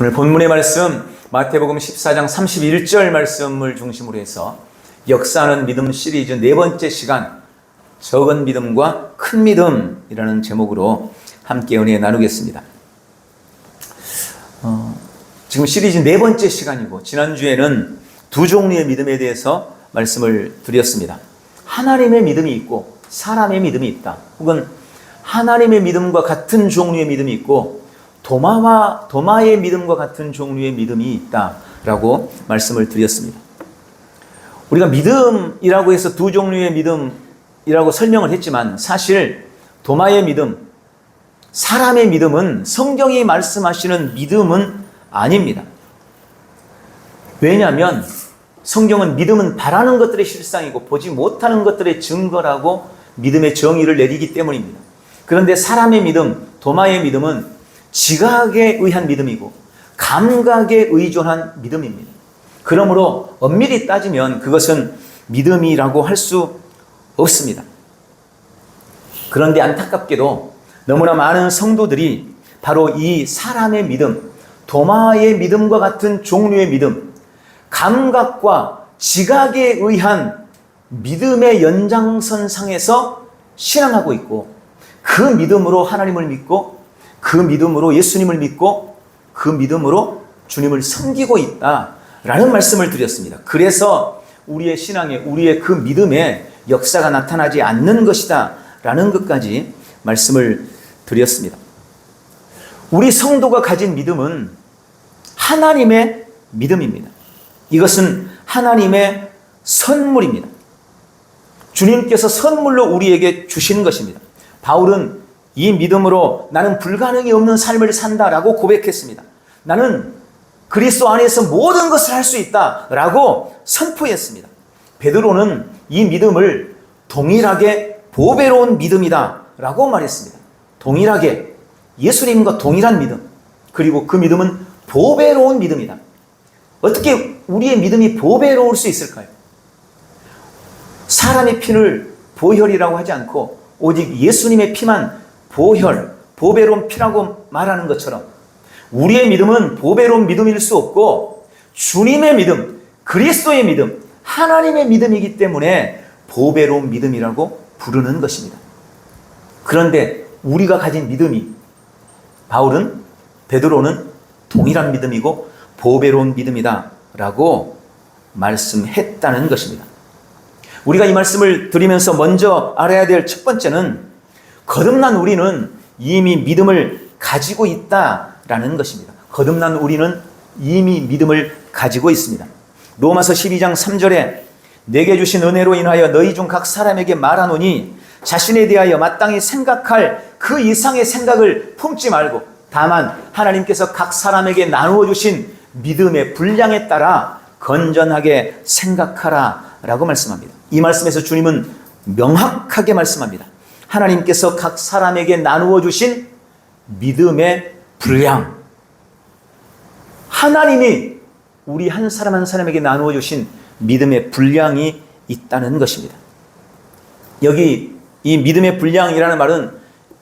오늘 본문의 말씀 마태복음 14장 31절 말씀을 중심으로 해서 역사하는 믿음 시리즈 네 번째 시간, 적은 믿음과 큰 믿음이라는 제목으로 함께 은혜 나누겠습니다. 지금 시리즈 네 번째 시간이고, 지난주에는 두 종류의 믿음에 대해서 말씀을 드렸습니다. 하나님의 믿음이 있고 사람의 믿음이 있다. 혹은 하나님의 믿음과 같은 종류의 믿음이 있고 도마의 믿음과 같은 종류의 믿음이 있다라고 말씀을 드렸습니다. 우리가 믿음이라고 해서 두 종류의 믿음이라고 설명을 했지만, 사실 도마의 믿음, 사람의 믿음은 성경이 말씀하시는 믿음은 아닙니다. 왜냐하면 성경은 믿음은 바라는 것들의 실상이고 보지 못하는 것들의 증거라고 믿음의 정의를 내리기 때문입니다. 그런데 사람의 믿음, 도마의 믿음은 지각에 의한 믿음이고 감각에 의존한 믿음입니다. 그러므로 엄밀히 따지면 그것은 믿음이라고 할 수 없습니다. 그런데 안타깝게도 너무나 많은 성도들이 바로 이 사람의 믿음, 도마의 믿음과 같은 종류의 믿음, 감각과 지각에 의한 믿음의 연장선상에서 신앙하고 있고, 그 믿음으로 하나님을 믿고 그 믿음으로 예수님을 믿고 그 믿음으로 주님을 섬기고 있다라는 말씀을 드렸습니다. 그래서 우리의 신앙에, 우리의 그 믿음에 역사가 나타나지 않는 것이다 라는 것까지 말씀을 드렸습니다. 우리 성도가 가진 믿음은 하나님의 믿음입니다. 이것은 하나님의 선물입니다. 주님께서 선물로 우리에게 주신 것입니다. 바울은 이 믿음으로 나는 불가능이 없는 삶을 산다라고 고백했습니다. 나는 그리스도 안에서 모든 것을 할 수 있다라고 선포했습니다. 베드로는 이 믿음을 동일하게 보배로운 믿음이다라고 말했습니다. 동일하게, 예수님과 동일한 믿음, 그리고 그 믿음은 보배로운 믿음이다. 어떻게 우리의 믿음이 보배로울 수 있을까요? 사람의 피를 보혈이라고 하지 않고 오직 예수님의 피만 보배로운 피라고 말하는 것처럼, 우리의 믿음은 보배로운 믿음일 수 없고 주님의 믿음, 그리스도의 믿음, 하나님의 믿음이기 때문에 보배로운 믿음이라고 부르는 것입니다. 그런데 우리가 가진 믿음이, 바울은, 베드로는 동일한 믿음이고 보배로운 믿음이다 라고 말씀했다는 것입니다. 우리가 이 말씀을 드리면서 먼저 알아야 될 첫 번째는, 거듭난 우리는 이미 믿음을 가지고 있다라는 것입니다. 거듭난 우리는 이미 믿음을 가지고 있습니다. 로마서 12장 3절에 내게 주신 은혜로 인하여 너희 중 각 사람에게 말하노니 자신에 대하여 마땅히 생각할 그 이상의 생각을 품지 말고 다만 하나님께서 각 사람에게 나누어 주신 믿음의 분량에 따라 건전하게 생각하라 라고 말씀합니다. 이 말씀에서 주님은 명확하게 말씀합니다. 하나님께서 각 사람에게 나누어 주신 믿음의 분량, 하나님이 우리 한 사람 한 사람에게 나누어 주신 믿음의 분량이 있다는 것입니다. 여기 이 믿음의 분량이라는 말은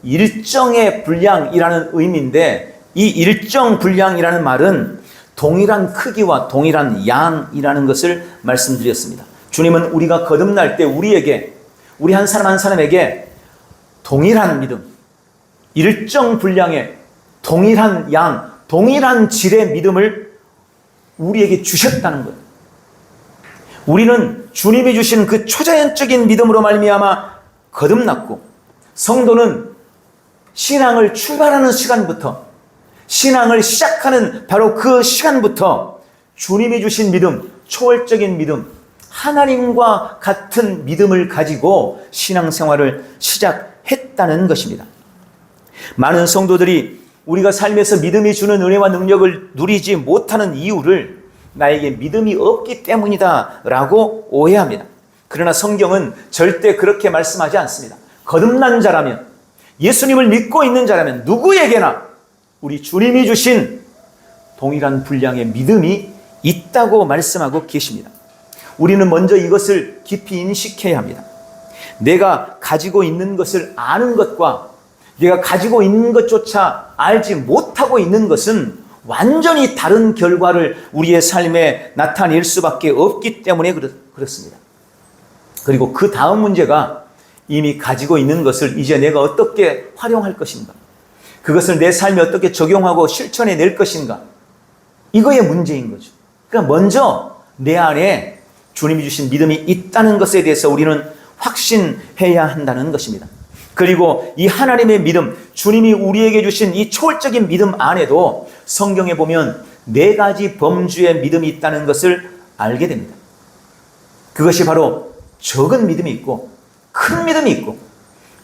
일정의 분량이라는 의미인데, 이 일정 분량이라는 말은 동일한 크기와 동일한 양이라는 것을 말씀드렸습니다. 주님은 우리가 거듭날 때 우리 한 사람 한 사람에게 동일한 믿음, 일정 분량의 동일한 양, 동일한 질의 믿음을 우리에게 주셨다는 거예요. 우리는 주님이 주신 그 초자연적인 믿음으로 말미암아 거듭났고, 성도는 신앙을 출발하는 시간부터, 신앙을 시작하는 바로 그 시간부터 주님이 주신 믿음, 초월적인 믿음, 하나님과 같은 믿음을 가지고 신앙생활을 시작했다는 것입니다. 많은 성도들이 우리가 삶에서 믿음이 주는 은혜와 능력을 누리지 못하는 이유를 나에게 믿음이 없기 때문이다 라고 오해합니다. 그러나 성경은 절대 그렇게 말씀하지 않습니다. 거듭난 자라면, 예수님을 믿고 있는 자라면 누구에게나 우리 주님이 주신 동일한 분량의 믿음이 있다고 말씀하고 계십니다. 우리는 먼저 이것을 깊이 인식해야 합니다. 내가 가지고 있는 것을 아는 것과 내가 가지고 있는 것조차 알지 못하고 있는 것은 완전히 다른 결과를 우리의 삶에 나타낼 수밖에 없기 때문에 그렇습니다. 그리고 그 다음 문제가 이미 가지고 있는 것을 이제 내가 어떻게 활용할 것인가? 그것을 내 삶에 어떻게 적용하고 실천해 낼 것인가? 이거의 문제인 거죠. 그러니까 먼저 내 안에 주님이 주신 믿음이 있다는 것에 대해서 우리는 확신해야 한다는 것입니다. 그리고 이 하나님의 믿음, 주님이 우리에게 주신 이 초월적인 믿음 안에도 성경에 보면 4가지 범주의 믿음이 있다는 것을 알게 됩니다. 그것이 바로 적은 믿음이 있고, 큰 믿음이 있고,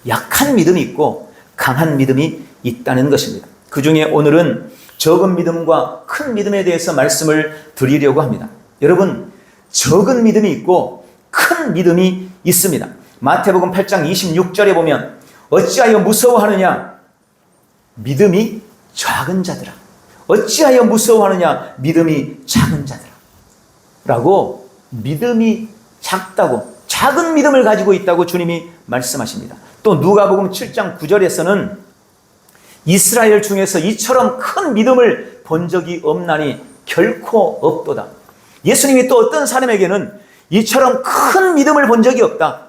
약한 믿음이 있고, 강한 믿음이 있다는 것입니다. 그 중에 오늘은 적은 믿음과 큰 믿음에 대해서 말씀을 드리려고 합니다. 여러분, 적은 믿음이 있고 큰 믿음이 있습니다. 마태복음 8장 26절에 보면 어찌하여 무서워하느냐? 믿음이 작은 자들아. 어찌하여 무서워하느냐? 믿음이 작은 자들아. 라고 믿음이 작다고, 작은 믿음을 가지고 있다고 주님이 말씀하십니다. 또 누가복음 7장 9절에서는 이스라엘 중에서 이처럼 큰 믿음을 본 적이 없나니 결코 없도다. 예수님이 또 어떤 사람에게는 이처럼 큰 믿음을 본 적이 없다.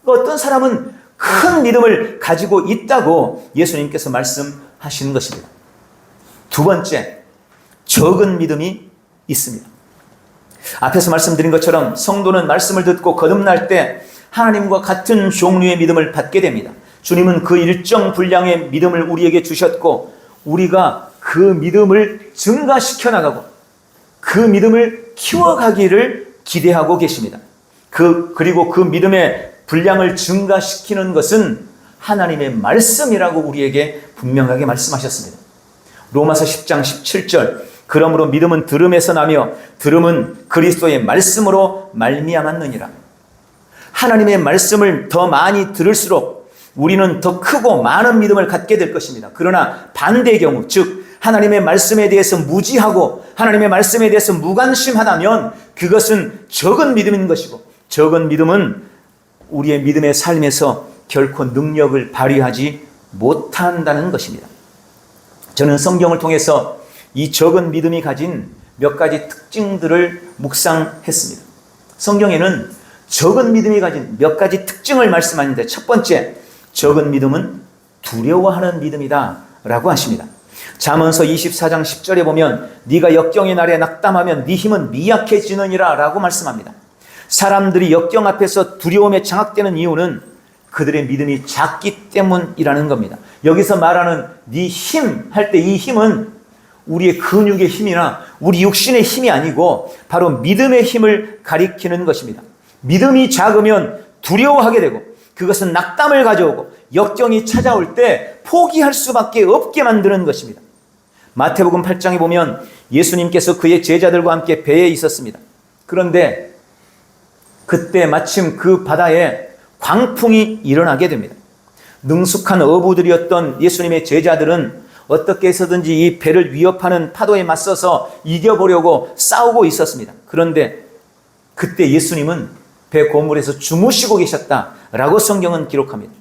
어떤 사람은 큰 믿음을 가지고 있다고 예수님께서 말씀하시는 것입니다. 두 번째, 적은 믿음이 있습니다. 앞에서 말씀드린 것처럼 성도는 말씀을 듣고 거듭날 때 하나님과 같은 종류의 믿음을 받게 됩니다. 주님은 그 일정 분량의 믿음을 우리에게 주셨고 우리가 그 믿음을 증가시켜 나가고 그 믿음을 키워가기를 기대하고 계십니다. 그리고 그 믿음의 분량을 증가시키는 것은 하나님의 말씀이라고 우리에게 분명하게 말씀하셨습니다. 로마서 10장 17절, 그러므로 믿음은 들음에서 나며 들음은 그리스도의 말씀으로 말미암았느니라. 하나님의 말씀을 더 많이 들을수록 우리는 더 크고 많은 믿음을 갖게 될 것입니다. 그러나 반대의 경우, 즉 하나님의 말씀에 대해서 무지하고 하나님의 말씀에 대해서 무관심하다면 그것은 적은 믿음인 것이고, 적은 믿음은 우리의 믿음의 삶에서 결코 능력을 발휘하지 못한다는 것입니다. 저는 성경을 통해서 이 적은 믿음이 가진 몇 가지 특징들을 묵상했습니다. 성경에는 적은 믿음이 가진 몇 가지 특징을 말씀하는데, 첫 번째, 적은 믿음은 두려워하는 믿음이다 라고 하십니다. 잠언서 24장 10절에 보면 네가 역경의 날에 낙담하면 네 힘은 미약해지느니라 라고 말씀합니다. 사람들이 역경 앞에서 두려움에 장악되는 이유는 그들의 믿음이 작기 때문이라는 겁니다. 여기서 말하는 네 힘 할 때 이 힘은 우리의 근육의 힘이나 우리 육신의 힘이 아니고 바로 믿음의 힘을 가리키는 것입니다. 믿음이 작으면 두려워하게 되고 그것은 낙담을 가져오고 역경이 찾아올 때 포기할 수밖에 없게 만드는 것입니다. 마태복음 8장에 보면 예수님께서 그의 제자들과 함께 배에 있었습니다. 그런데 그때 마침 그 바다에 광풍이 일어나게 됩니다. 능숙한 어부들이었던 예수님의 제자들은 어떻게 해서든지 이 배를 위협하는 파도에 맞서서 이겨보려고 싸우고 있었습니다. 그런데 그때 예수님은 배 고물에서 주무시고 계셨다라고 성경은 기록합니다.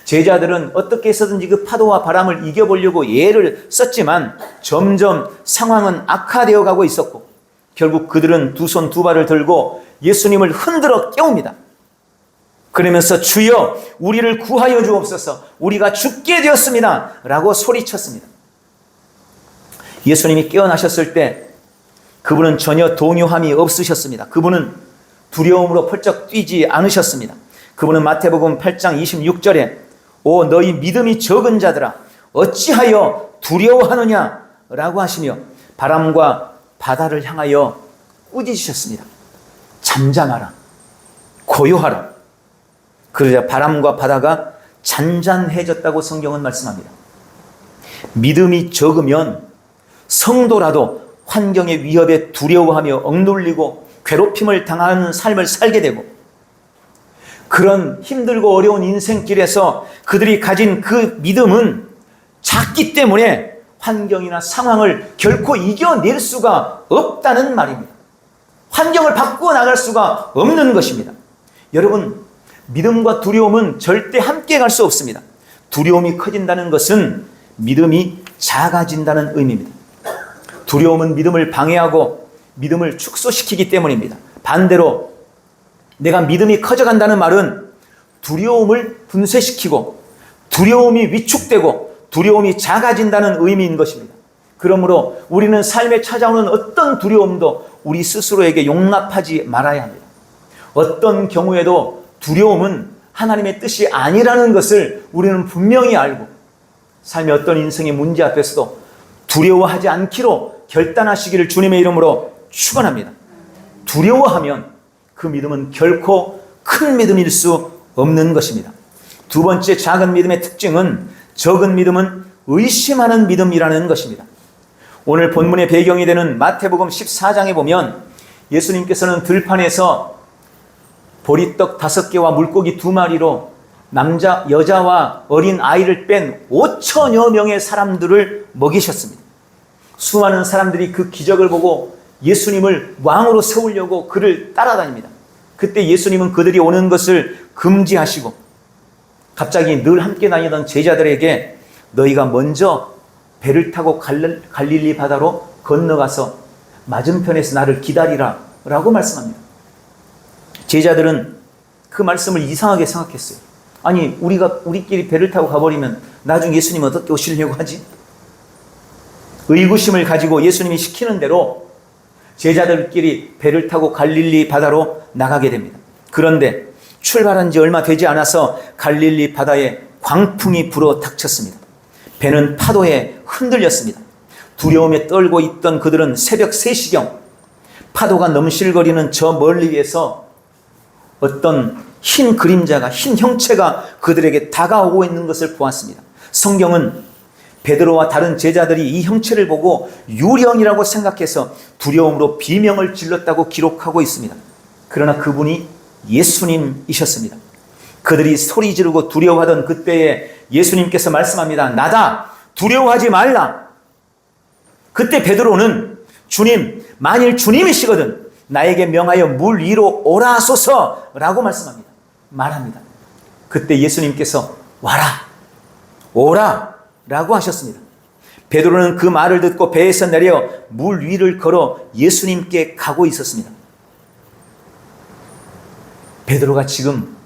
제자들은 어떻게 해서든지 그 파도와 바람을 이겨보려고 애를 썼지만 점점 상황은 악화되어 가고 있었고 결국 그들은 두 손 두 발을 들고 예수님을 흔들어 깨웁니다. 그러면서 주여 우리를 구하여 주옵소서, 우리가 죽게 되었습니다 라고 소리쳤습니다. 예수님이 깨어나셨을 때 그분은 전혀 동요함이 없으셨습니다. 그분은 두려움으로 펄쩍 뛰지 않으셨습니다. 그분은 마태복음 8장 26절에 오 너희 믿음이 적은 자들아 어찌하여 두려워하느냐 라고 하시며 바람과 바다를 향하여 꾸짖으셨습니다. 잠잠하라, 고요하라. 그러자 바람과 바다가 잔잔해졌다고 성경은 말씀합니다. 믿음이 적으면 성도라도 환경의 위협에 두려워하며 억눌리고 괴롭힘을 당하는 삶을 살게 되고 그런 힘들고 어려운 인생길에서 그들이 가진 그 믿음은 작기 때문에 환경이나 상황을 결코 이겨낼 수가 없다는 말입니다. 환경을 바꾸어 나갈 수가 없는 것입니다. 여러분, 믿음과 두려움은 절대 함께 갈 수 없습니다. 두려움이 커진다는 것은 믿음이 작아진다는 의미입니다. 두려움은 믿음을 방해하고 믿음을 축소시키기 때문입니다. 반대로 내가 믿음이 커져간다는 말은 두려움을 분쇄시키고 두려움이 위축되고 두려움이 작아진다는 의미인 것입니다. 그러므로 우리는 삶에 찾아오는 어떤 두려움도 우리 스스로에게 용납하지 말아야 합니다. 어떤 경우에도 두려움은 하나님의 뜻이 아니라는 것을 우리는 분명히 알고 삶의 어떤 인생의 문제 앞에서도 두려워하지 않기로 결단하시기를 주님의 이름으로 축원합니다. 두려워하면 그 믿음은 결코 큰 믿음일 수 없는 것입니다. 두 번째 작은 믿음의 특징은 적은 믿음은 의심하는 믿음이라는 것입니다. 오늘 본문의 배경이 되는 마태복음 14장에 보면 예수님께서는 들판에서 보리떡 5개와 물고기 2마리로 남자, 여자와 어린 아이를 뺀 5천여 명의 사람들을 먹이셨습니다. 수많은 사람들이 그 기적을 보고 예수님을 왕으로 세우려고 그를 따라다닙니다. 그때 예수님은 그들이 오는 것을 금지하시고 갑자기 늘 함께 다니던 제자들에게 너희가 먼저 배를 타고 갈릴리 바다로 건너가서 맞은편에서 나를 기다리라 라고 말씀합니다. 제자들은 그 말씀을 이상하게 생각했어요. 아니 우리끼리 배를 타고 가버리면 나중에 예수님 어떻게 오시려고 하지? 의구심을 가지고 예수님이 시키는 대로 제자들끼리 배를 타고 갈릴리 바다로 나가게 됩니다. 그런데 출발한 지 얼마 되지 않아서 갈릴리 바다에 광풍이 불어 닥쳤습니다. 배는 파도에 흔들렸습니다. 두려움에 떨고 있던 그들은 새벽 3시경 파도가 넘실거리는 저 멀리에서 어떤 흰 그림자가, 흰 형체가 그들에게 다가오고 있는 것을 보았습니다. 성경은 베드로와 다른 제자들이 이 형체를 보고 유령이라고 생각해서 두려움으로 비명을 질렀다고 기록하고 있습니다. 그러나 그분이 예수님이셨습니다. 그들이 소리 지르고 두려워하던 그때에 예수님께서 말씀합니다. 나다! 두려워하지 말라! 그때 베드로는 주님, 만일 주님이시거든 나에게 명하여 물 위로 오라소서라고 말합니다. 그때 예수님께서 와라, 오라 라고 하셨습니다. 베드로는 그 말을 듣고 배에서 내려 물 위를 걸어 예수님께 가고 있었습니다. 베드로가 지금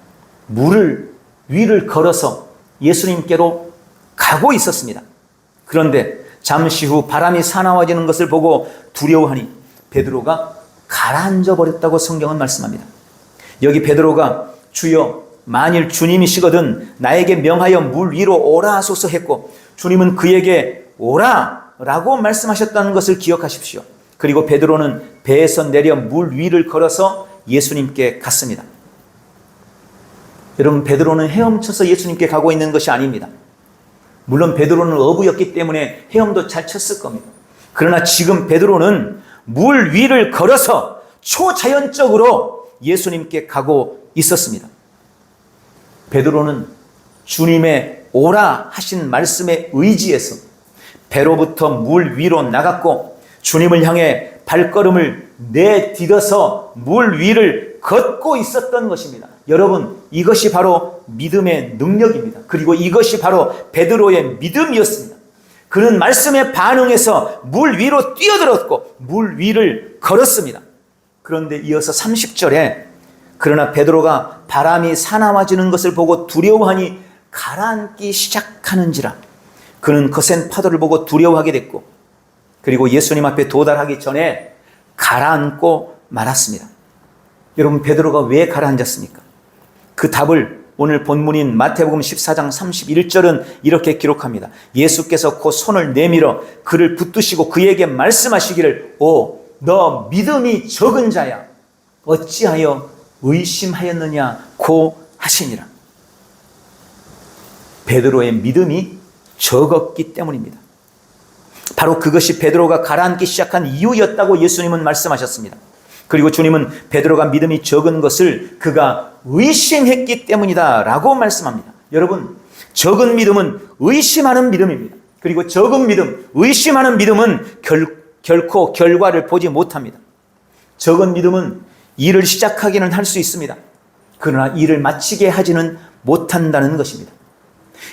물을 위를 걸어서 예수님께로 가고 있었습니다. 그런데 잠시 후 바람이 사나워지는 것을 보고 두려워하니 베드로가 가라앉아 버렸다고 성경은 말씀합니다. 여기 베드로가 주여 만일 주님이시거든 나에게 명하여 물 위로 오라 하소서 했고 주님은 그에게 오라 라고 말씀하셨다는 것을 기억하십시오. 그리고 베드로는 배에서 내려 물 위를 걸어서 예수님께 갔습니다. 여러분, 베드로는 헤엄쳐서 예수님께 가고 있는 것이 아닙니다. 물론 베드로는 어부였기 때문에 헤엄도 잘 쳤을 겁니다. 그러나 지금 베드로는 물 위를 걸어서 초자연적으로 예수님께 가고 있었습니다. 베드로는 주님의 오라 하신 말씀에 의지해서 배로부터 물 위로 나갔고 주님을 향해 발걸음을 내디뎌서 물 위를 걷고 있었던 것입니다. 여러분, 이것이 바로 믿음의 능력입니다. 그리고 이것이 바로 베드로의 믿음이었습니다. 그는 말씀에 반응해서 물 위로 뛰어들었고 물 위를 걸었습니다. 그런데 이어서 30절에 그러나 베드로가 바람이 사나워지는 것을 보고 두려워하니 가라앉기 시작하는지라 그는 거센 파도를 보고 두려워하게 됐고 그리고 예수님 앞에 도달하기 전에 가라앉고 말았습니다. 여러분, 베드로가 왜 가라앉았습니까? 그 답을 오늘 본문인 마태복음 14장 31절은 이렇게 기록합니다. 예수께서 곧 손을 내밀어 그를 붙드시고 그에게 말씀하시기를 오, 너 믿음이 적은 자야 어찌하여 의심하였느냐고 하시니라. 베드로의 믿음이 적었기 때문입니다. 바로 그것이 베드로가 가라앉기 시작한 이유였다고 예수님은 말씀하셨습니다. 그리고 주님은 베드로가 믿음이 적은 것을 그가 의심했기 때문이다 라고 말씀합니다. 여러분, 적은 믿음은 의심하는 믿음입니다. 그리고 적은 믿음, 의심하는 믿음은 결코 결과를 보지 못합니다. 적은 믿음은 일을 시작하기는 할 수 있습니다. 그러나 일을 마치게 하지는 못한다는 것입니다.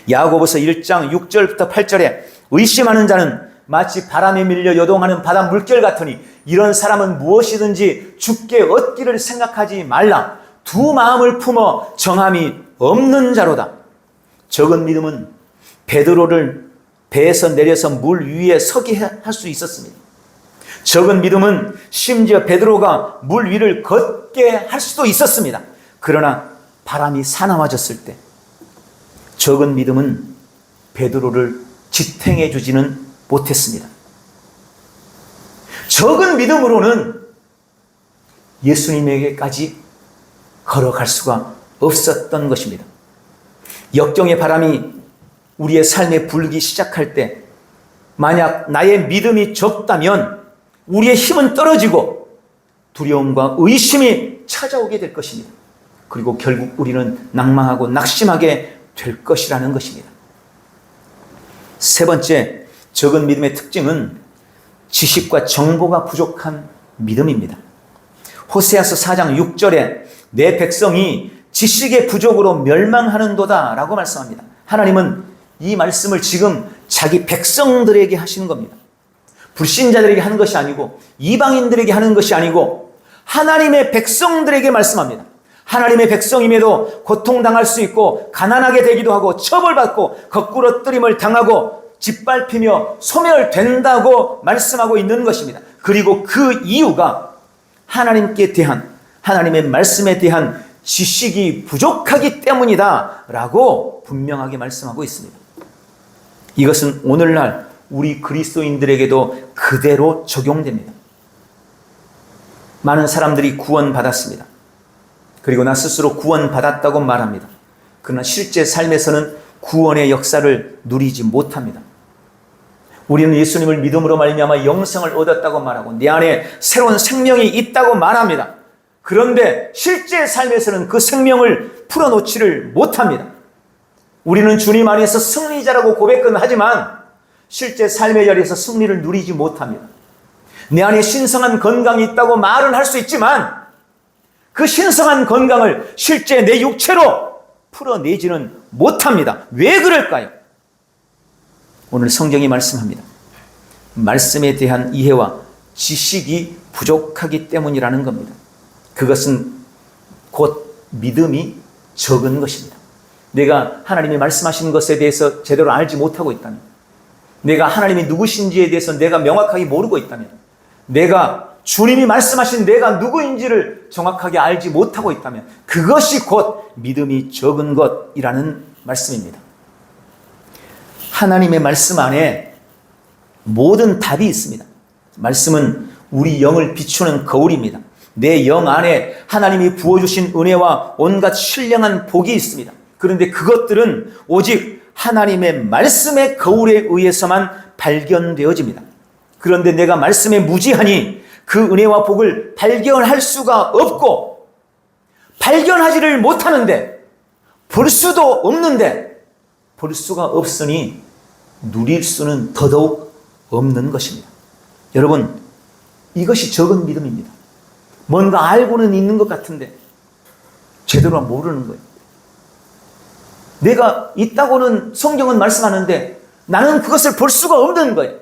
야고보서 1장 6절부터 8절에 의심하는 자는 마치 바람에 밀려 요동하는 바다 물결 같으니 이런 사람은 무엇이든지 주께 얻기를 생각하지 말라. 두 마음을 품어 정함이 없는 자로다. 적은 믿음은 베드로를 배에서 내려서 물 위에 서게 할 수 있었습니다. 적은 믿음은 심지어 베드로가 물 위를 걷게 할 수도 있었습니다. 그러나 바람이 사나워졌을 때 적은 믿음은 베드로를 지탱해 주지는 못했습니다. 적은 믿음으로는 예수님에게까지 걸어갈 수가 없었던 것입니다. 역경의 바람이 우리의 삶에 불기 시작할 때 만약 나의 믿음이 적다면 우리의 힘은 떨어지고 두려움과 의심이 찾아오게 될 것입니다. 그리고 결국 우리는 낭망하고 낙심하게 될 것이라는 것입니다. 세 번째, 적은 믿음의 특징은 지식과 정보가 부족한 믿음입니다. 호세아서 4장 6절에 내 백성이 지식의 부족으로 멸망하는도다 라고 말씀합니다. 하나님은 이 말씀을 지금 자기 백성들에게 하시는 겁니다. 불신자들에게 하는 것이 아니고 이방인들에게 하는 것이 아니고 하나님의 백성들에게 말씀합니다. 하나님의 백성임에도 고통당할 수 있고 가난하게 되기도 하고 처벌받고 거꾸러뜨림을 당하고 짓밟히며 소멸된다고 말씀하고 있는 것입니다. 그리고 그 이유가 하나님께 대한 하나님의 말씀에 대한 지식이 부족하기 때문이다 라고 분명하게 말씀하고 있습니다. 이것은 오늘날 우리 그리스도인들에게도 그대로 적용됩니다. 많은 사람들이 구원받았습니다. 그리고 나 스스로 구원받았다고 말합니다. 그러나 실제 삶에서는 구원의 역사를 누리지 못합니다. 우리는 예수님을 믿음으로 말미암아 영생을 얻었다고 말하고 내 안에 새로운 생명이 있다고 말합니다. 그런데 실제 삶에서는 그 생명을 풀어놓지를 못합니다. 우리는 주님 안에서 승리자라고 고백은 하지만 실제 삶의 자리에서 승리를 누리지 못합니다. 내 안에 신성한 건강이 있다고 말은 할 수 있지만 그 신성한 건강을 실제 내 육체로 풀어내지는 못합니다. 왜 그럴까요? 오늘 성경이 말씀합니다. 말씀에 대한 이해와 지식이 부족하기 때문이라는 겁니다. 그것은 곧 믿음이 적은 것입니다. 내가 하나님이 말씀하신 것에 대해서 제대로 알지 못하고 있다면, 내가 하나님이 누구신지에 대해서 내가 명확하게 모르고 있다면, 내가 주님이 말씀하신 내가 누구인지를 정확하게 알지 못하고 있다면 그것이 곧 믿음이 적은 것이라는 말씀입니다. 하나님의 말씀 안에 모든 답이 있습니다. 말씀은 우리 영을 비추는 거울입니다. 내 영 안에 하나님이 부어주신 은혜와 온갖 신령한 복이 있습니다. 그런데 그것들은 오직 하나님의 말씀의 거울에 의해서만 발견되어집니다. 그런데 내가 말씀에 무지하니 그 은혜와 복을 발견할 수가 없고 발견하지를 못하는데 볼 수도 없는데 볼 수가 없으니 누릴 수는 더더욱 없는 것입니다. 여러분, 이것이 적은 믿음입니다. 뭔가 알고는 있는 것 같은데 제대로 모르는 거예요. 내가 있다고는 성경은 말씀하는데 나는 그것을 볼 수가 없는 거예요.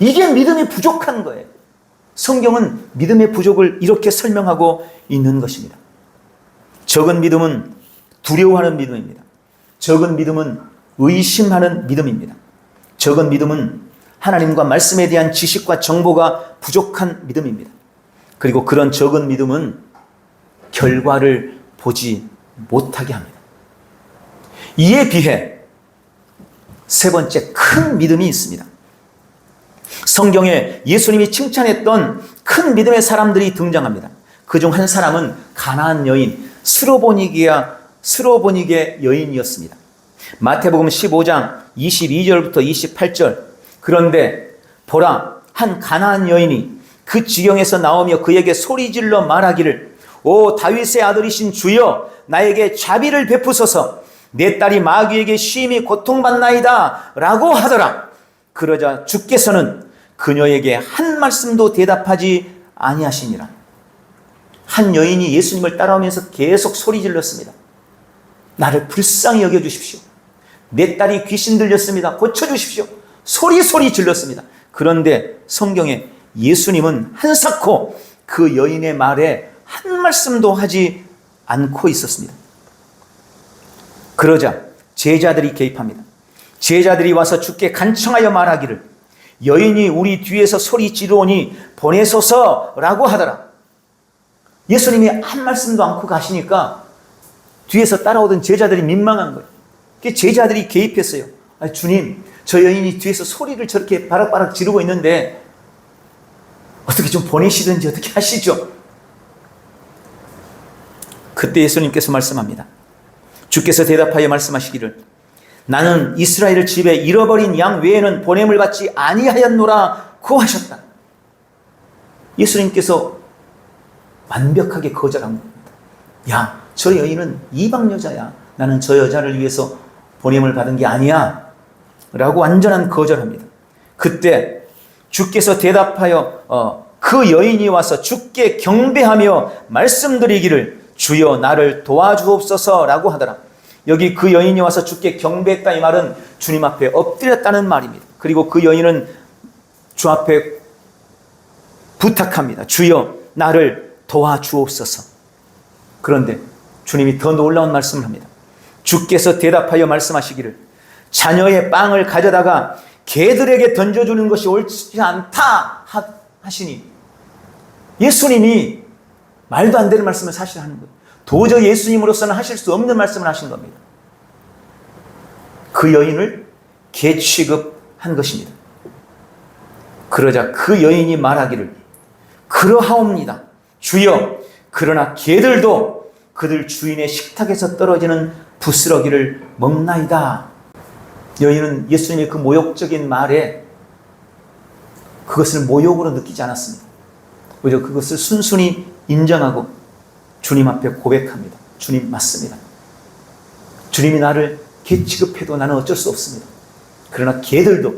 이게 믿음이 부족한 거예요. 성경은 믿음의 부족을 이렇게 설명하고 있는 것입니다. 적은 믿음은 두려워하는 믿음입니다. 적은 믿음은 의심하는 믿음입니다. 적은 믿음은 하나님과 말씀에 대한 지식과 정보가 부족한 믿음입니다. 그리고 그런 적은 믿음은 결과를 보지 못하게 합니다. 이에 비해 세 번째 큰 믿음이 있습니다. 성경에 예수님이 칭찬했던 큰 믿음의 사람들이 등장합니다. 그중 한 사람은 가나안 여인 스로보니게 여인이었습니다. 마태복음 15장 22절부터 28절. 그런데 보라, 한 가나안 여인이 그 지경에서 나오며 그에게 소리질러 말하기를 오 다윗의 아들이신 주여 나에게 자비를 베푸소서 내 딸이 마귀에게 심히 고통받나이다 라고 하더라. 그러자 주께서는 그녀에게 한 말씀도 대답하지 아니하시니라. 한 여인이 예수님을 따라오면서 계속 소리 질렀습니다. 나를 불쌍히 여겨주십시오. 내 딸이 귀신 들렸습니다. 고쳐주십시오. 소리소리 질렀습니다. 그런데 성경에 예수님은 한사코 그 여인의 말에 한 말씀도 하지 않고 있었습니다. 그러자 제자들이 개입합니다. 제자들이 와서 주께 간청하여 말하기를 여인이 우리 뒤에서 소리 지르오니 보내소서라고 하더라. 예수님이 한 말씀도 않고 가시니까 뒤에서 따라오던 제자들이 민망한 거예요. 제자들이 개입했어요. 주님, 저 여인이 뒤에서 소리를 저렇게 바락바락 지르고 있는데 어떻게 좀 보내시든지 어떻게 하시죠? 그때 예수님께서 말씀합니다. 주께서 대답하여 말씀하시기를 나는 이스라엘 집에 잃어버린 양 외에는 보냄을 받지 아니하였노라고 하셨다. 예수님께서 완벽하게 거절한 겁니다. 야, 저 여인은 이방 여자야. 나는 저 여자를 위해서 보냄을 받은 게 아니야. 라고 완전한 거절합니다. 그때 주께서 대답하여 그 여인이 와서 주께 경배하며 말씀드리기를 주여 나를 도와주옵소서라고 하더라. 여기 그 여인이 와서 주께 경배했다 이 말은 주님 앞에 엎드렸다는 말입니다. 그리고 그 여인은 주 앞에 부탁합니다. 주여 나를 도와주옵소서. 그런데 주님이 더 놀라운 말씀을 합니다. 주께서 대답하여 말씀하시기를 자녀의 빵을 가져다가 개들에게 던져주는 것이 옳지 않다 하시니 예수님이 말도 안 되는 말씀을 사실 하는 거예요. 도저히 예수님으로서는 하실 수 없는 말씀을 하신 겁니다. 그 여인을 개 취급한 것입니다. 그러자 그 여인이 말하기를 그러하옵니다. 주여 그러나 개들도 그들 주인의 식탁에서 떨어지는 부스러기를 먹나이다. 여인은 예수님의 그 모욕적인 말에 그것을 모욕으로 느끼지 않았습니다. 오히려 그것을 순순히 인정하고 주님 앞에 고백합니다. 주님 맞습니다. 주님이 나를 개 취급해도 나는 어쩔 수 없습니다. 그러나 개들도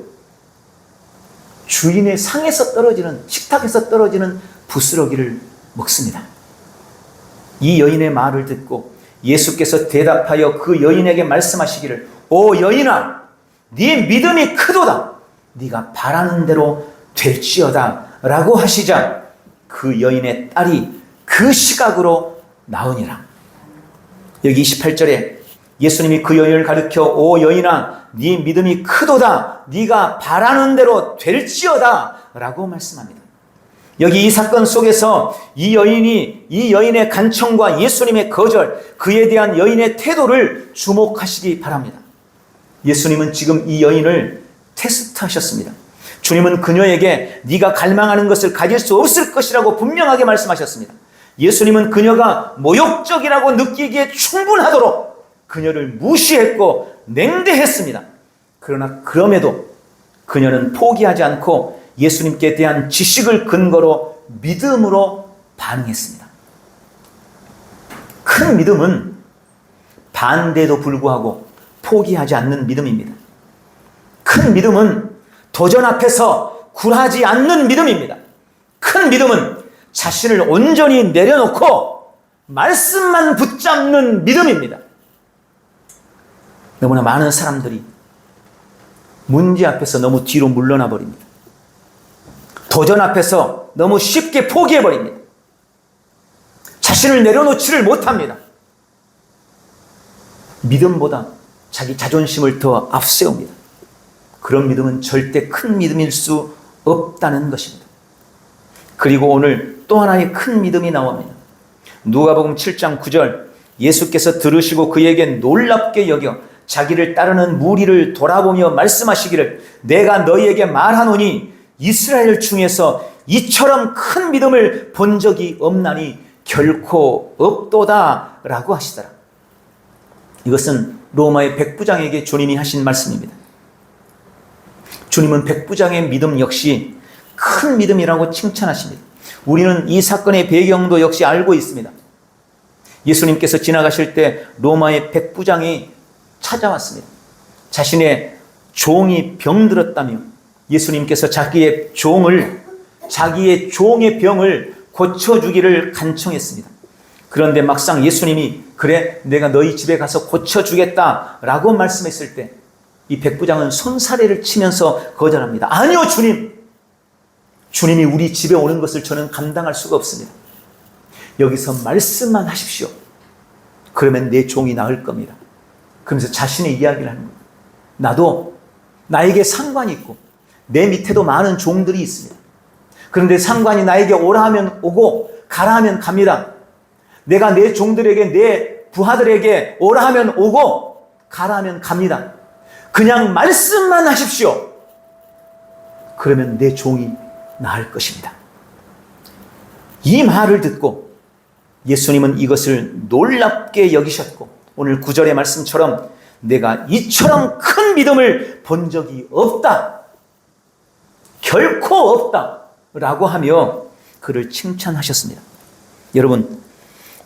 주인의 상에서 떨어지는 식탁에서 떨어지는 부스러기를 먹습니다. 이 여인의 말을 듣고 예수께서 대답하여 그 여인에게 말씀하시기를 오 여인아 네 믿음이 크도다. 네가 바라는 대로 될지어다 라고 하시자 그 여인의 딸이 그 시각으로 나으니라. 여기 28절에 예수님이 그 여인을 가리켜 오 여인아 네 믿음이 크도다. 네가 바라는 대로 될지어다 라고 말씀합니다. 여기 이 사건 속에서 이 여인의 간청과 예수님의 거절, 그에 대한 여인의 태도를 주목하시기 바랍니다. 예수님은 지금 이 여인을 테스트하셨습니다. 주님은 그녀에게 네가 갈망하는 것을 가질 수 없을 것이라고 분명하게 말씀하셨습니다. 예수님은 그녀가 모욕적이라고 느끼기에 충분하도록 그녀를 무시했고 냉대했습니다. 그러나 그럼에도 그녀는 포기하지 않고 예수님께 대한 지식을 근거로 믿음으로 반응했습니다. 큰 믿음은 반대에도 불구하고 포기하지 않는 믿음입니다. 큰 믿음은 도전 앞에서 굴하지 않는 믿음입니다. 큰 믿음은 자신을 온전히 내려놓고 말씀만 붙잡는 믿음입니다. 너무나 많은 사람들이 문제 앞에서 너무 뒤로 물러나 버립니다. 도전 앞에서 너무 쉽게 포기해버립니다. 자신을 내려놓지를 못합니다. 믿음보다 자기 자존심을 더 앞세웁니다. 그런 믿음은 절대 큰 믿음일 수 없다는 것입니다. 그리고 오늘 또 하나의 큰 믿음이 나옵니다. 누가복음 7장 9절 예수께서 들으시고 그에게 놀랍게 여겨 자기를 따르는 무리를 돌아보며 말씀하시기를 내가 너희에게 말하노니 이스라엘 중에서 이처럼 큰 믿음을 본 적이 없나니 결코 없도다 라고 하시더라. 이것은 로마의 백부장에게 주님이 하신 말씀입니다. 주님은 백부장의 믿음 역시 큰 믿음이라고 칭찬하십니다. 우리는 이 사건의 배경도 역시 알고 있습니다. 예수님께서 지나가실 때 로마의 백부장이 찾아왔습니다. 자신의 종이 병들었다며 예수님께서 자기의 종의 병을 고쳐주기를 간청했습니다. 그런데 막상 예수님이 그래 내가 너희 집에 가서 고쳐주겠다라고 말씀했을 때 이 백부장은 손사래를 치면서 거절합니다. 아니요, 주님. 주님이 우리 집에 오는 것을 저는 감당할 수가 없습니다. 여기서 말씀만 하십시오. 그러면 내 종이 나을 겁니다. 그러면서 자신의 이야기를 하는 겁니다. 나도 나에게 상관이 있고 내 밑에도 많은 종들이 있습니다. 그런데 상관이 나에게 오라 하면 오고 가라 하면 갑니다. 내가 내 종들에게, 내 부하들에게 오라 하면 오고 가라 하면 갑니다. 그냥 말씀만 하십시오. 그러면 내 종이 나을 것입니다. 이 말을 듣고 예수님은 이것을 놀랍게 여기셨고, 오늘 9절의 말씀처럼 내가 이처럼 큰 믿음을 본 적이 없다, 결코 없다 라고 하며 그를 칭찬하셨습니다. 여러분,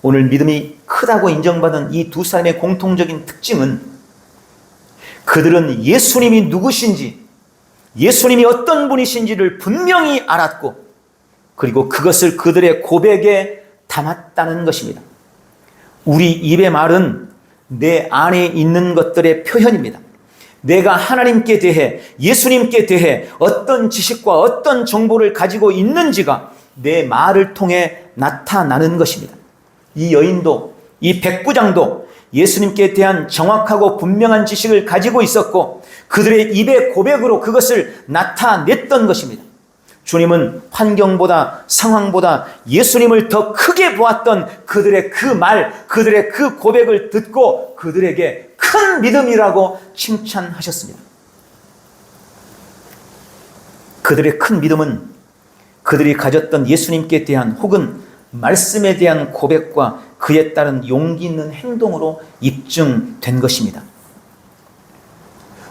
오늘 믿음이 크다고 인정받은 이 두 사람의 공통적인 특징은 그들은 예수님이 누구신지, 예수님이 어떤 분이신지를 분명히 알았고, 그리고 그것을 그들의 고백에 담았다는 것입니다. 우리 입의 말은 내 안에 있는 것들의 표현입니다. 내가 하나님께 대해, 예수님께 대해 어떤 지식과 어떤 정보를 가지고 있는지가 내 말을 통해 나타나는 것입니다. 이 여인도, 이 백부장도 예수님께 대한 정확하고 분명한 지식을 가지고 있었고 그들의 입의 고백으로 그것을 나타냈던 것입니다. 주님은 환경보다, 상황보다 예수님을 더 크게 보았던 그들의 그 말, 그들의 그 고백을 듣고 그들에게 큰 믿음이라고 칭찬하셨습니다. 그들의 큰 믿음은 그들이 가졌던 예수님께 대한 혹은 말씀에 대한 고백과 그에 따른 용기 있는 행동으로 입증된 것입니다.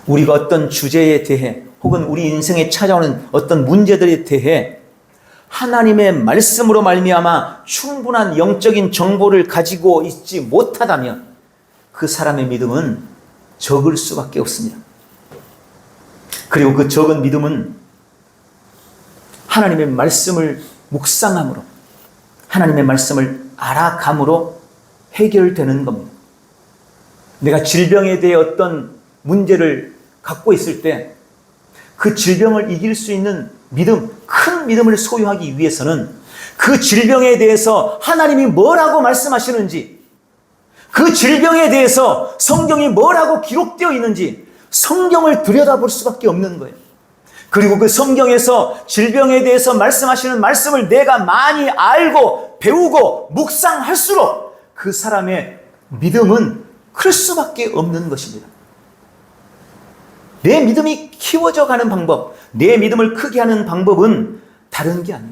우리가 어떤 주제에 대해 혹은 우리 인생에 찾아오는 어떤 문제들에 대해 하나님의 말씀으로 말미암아 충분한 영적인 정보를 가지고 있지 못하다면 그 사람의 믿음은 적을 수밖에 없습니다. 그리고 그 적은 믿음은 하나님의 말씀을 묵상함으로, 하나님의 말씀을 알아감으로 해결되는 겁니다. 내가 질병에 대해 어떤 문제를 갖고 있을 때 그 질병을 이길 수 있는 믿음, 큰 믿음을 소유하기 위해서는 그 질병에 대해서 하나님이 뭐라고 말씀하시는지, 그 질병에 대해서 성경이 뭐라고 기록되어 있는지 성경을 들여다볼 수밖에 없는 거예요. 그리고 그 성경에서 질병에 대해서 말씀하시는 말씀을 내가 많이 알고 배우고 묵상할수록 그 사람의 믿음은 클 수밖에 없는 것입니다. 내 믿음이 키워져 가는 방법, 내 믿음을 크게 하는 방법은 다른 게 아니에요.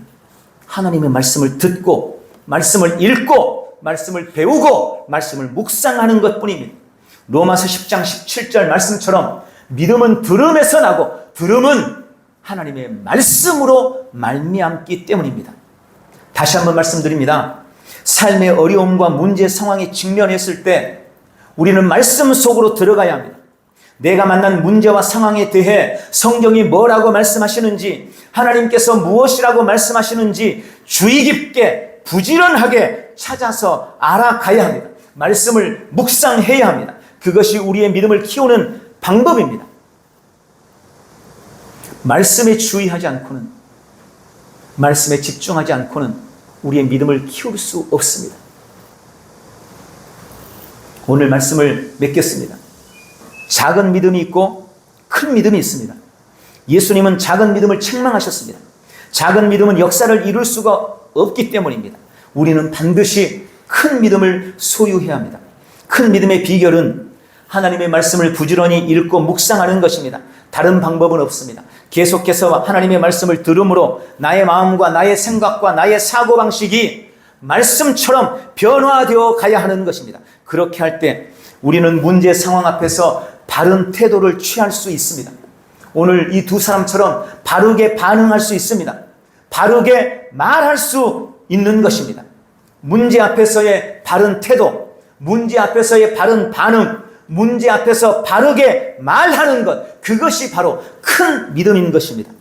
하나님의 말씀을 듣고, 말씀을 읽고, 말씀을 배우고, 말씀을 묵상하는 것뿐입니다. 로마서 10장 17절 말씀처럼 믿음은 들음에서 나고 들음은 하나님의 말씀으로 말미암기 때문입니다. 다시 한번 말씀드립니다. 삶의 어려움과 문제 상황에 직면했을 때 우리는 말씀 속으로 들어가야 합니다. 내가 만난 문제와 상황에 대해 성경이 뭐라고 말씀하시는지, 하나님께서 무엇이라고 말씀하시는지 주의 깊게 부지런하게 찾아서 알아가야 합니다. 말씀을 묵상해야 합니다. 그것이 우리의 믿음을 키우는 방법입니다. 말씀에 주의하지 않고는, 말씀에 집중하지 않고는 우리의 믿음을 키울 수 없습니다. 오늘 말씀을 맺겠습니다. 작은 믿음이 있고 큰 믿음이 있습니다. 예수님은 작은 믿음을 책망하셨습니다. 작은 믿음은 역사를 이룰 수가 없기 때문입니다. 우리는 반드시 큰 믿음을 소유해야 합니다. 큰 믿음의 비결은 하나님의 말씀을 부지런히 읽고 묵상하는 것입니다. 다른 방법은 없습니다. 계속해서 하나님의 말씀을 들음으로 나의 마음과 나의 생각과 나의 사고방식이 말씀처럼 변화되어 가야 하는 것입니다. 그렇게 할 때 우리는 문제 상황 앞에서 바른 태도를 취할 수 있습니다. 오늘 이 두 사람처럼 바르게 반응할 수 있습니다. 바르게 말할 수 있는 것입니다. 문제 앞에서의 바른 태도, 문제 앞에서의 바른 반응, 문제 앞에서 바르게 말하는 것, 그것이 바로 큰 믿음인 것입니다.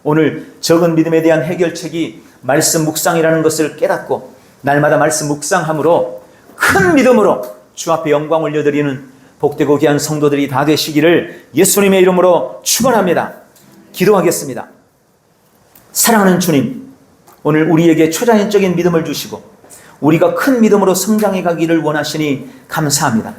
오늘 적은 믿음에 대한 해결책이 말씀 묵상이라는 것을 깨닫고 날마다 말씀 묵상함으로 큰 믿음으로 주 앞에 영광 올려드리는 복되고 귀한 성도들이 다 되시기를 예수님의 이름으로 축원합니다. 기도하겠습니다. 사랑하는 주님, 오늘 우리에게 초자연적인 믿음을 주시고 우리가 큰 믿음으로 성장해 가기를 원하시니 감사합니다.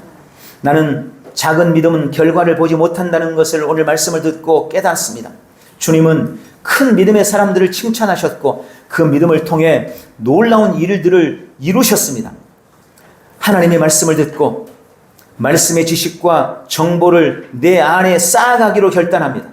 나는 작은 믿음은 결과를 보지 못한다는 것을 오늘 말씀을 듣고 깨닫습니다. 주님은 큰 믿음의 사람들을 칭찬하셨고 그 믿음을 통해 놀라운 일들을 이루셨습니다. 하나님의 말씀을 듣고 말씀의 지식과 정보를 내 안에 쌓아가기로 결단합니다.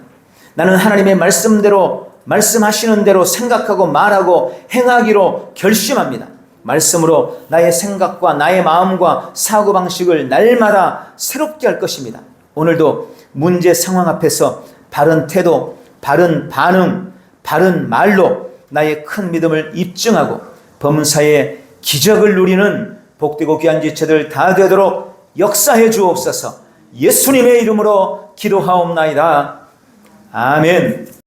나는 하나님의 말씀대로 말씀하시는 대로 생각하고 말하고 행하기로 결심합니다. 말씀으로 나의 생각과 나의 마음과 사고방식을 날마다 새롭게 할 것입니다. 오늘도 문제 상황 앞에서 바른 태도, 바른 반응, 바른 말로 나의 큰 믿음을 입증하고 범사에 기적을 누리는 복되고 귀한 지체들 다 되도록 역사해 주옵소서. 예수님의 이름으로 기도하옵나이다. 아멘.